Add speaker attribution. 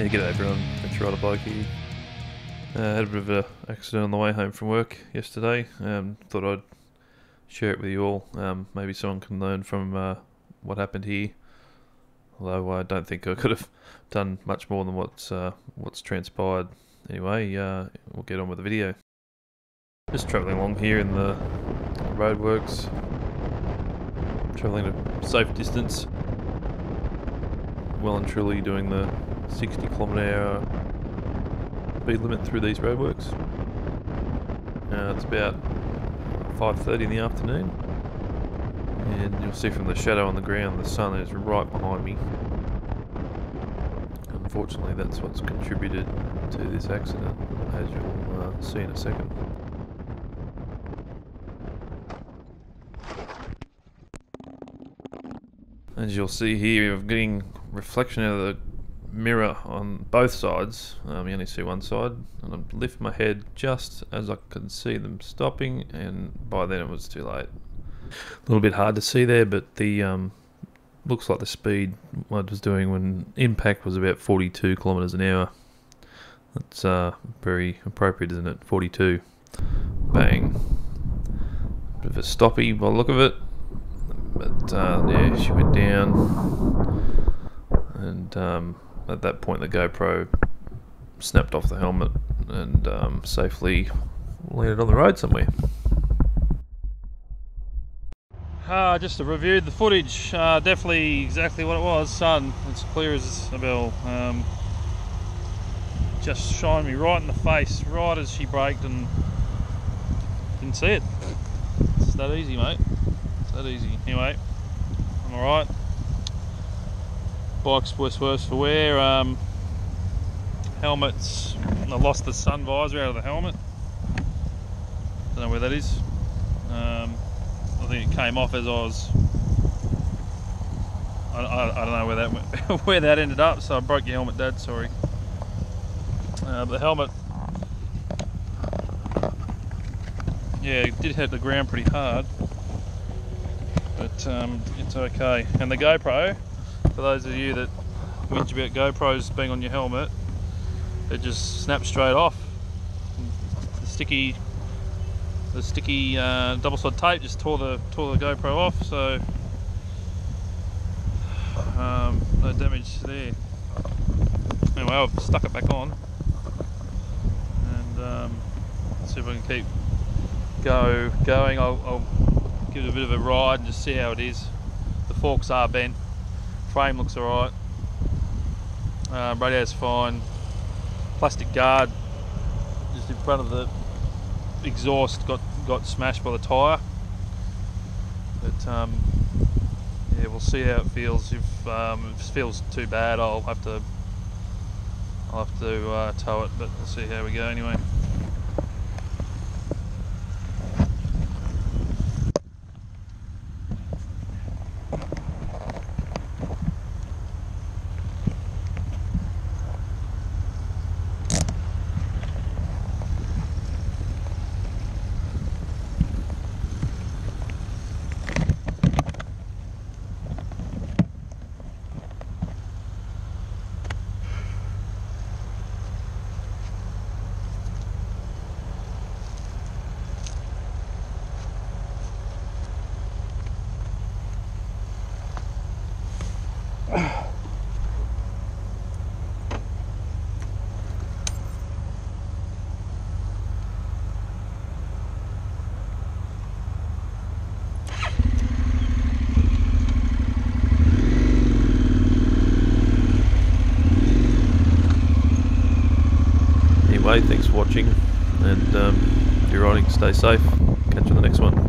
Speaker 1: G'day everyone, NC750X here. Had a bit of an accident on the way home from work yesterday. Thought I'd share it with you all. Maybe someone can learn from what happened here. Although I don't think I could have done much more than what's transpired. Anyway, we'll get on with the video. Just travelling along here in the roadworks. Travelling a safe distance. Well and truly doing the 60km/h speed limit through these roadworks. It's about 5:30 in the afternoon, and you'll see from the shadow on the ground the sun is right behind me. Unfortunately, that's what's contributed to this accident, as you'll see in a second. As you'll see here, I'm getting reflection out of the mirror on both sides. You only see one side, and I lift my head just as I could see them stopping, and by then it was too late. A little bit hard to see there, but the looks like the speed I was doing when impact was about 42 km/h. That's very appropriate, isn't it? 42. Bang. Bit of a stoppy by the look of it. But yeah, she went down, and at that point the GoPro snapped off the helmet and safely landed on the road somewhere. Just reviewed the footage. Definitely exactly what it was. Sun, it's clear as a bell. Just shined me right in the face, right as she braked, and didn't see it. It's that easy, mate. That easy. Anyway, I'm alright. Bike's worse for wear. Helmets, I lost the sun visor out of the helmet. Don't know where that is. I think it came off as I was. I don't know where that went, where that ended up. So I broke your helmet, Dad. Sorry. The helmet, yeah, it did hit the ground pretty hard. But it's okay. And the GoPro, for those of you that whinge about GoPros being on your helmet, it just snaps straight off. The sticky double-sided tape just tore the GoPro off, so no damage there. Anyway, I've stuck it back on, and see if I can keep going. I'll give it a bit of a ride and just see how it is. The forks are bent, frame looks alright, radio's fine, plastic guard just in front of the exhaust got smashed by the tyre, but yeah, we'll see how it feels. If it feels too bad, I'll have to tow it, but we'll see how we go anyway. Anyway, thanks for watching, and if you're riding, stay safe. Catch you on the next one.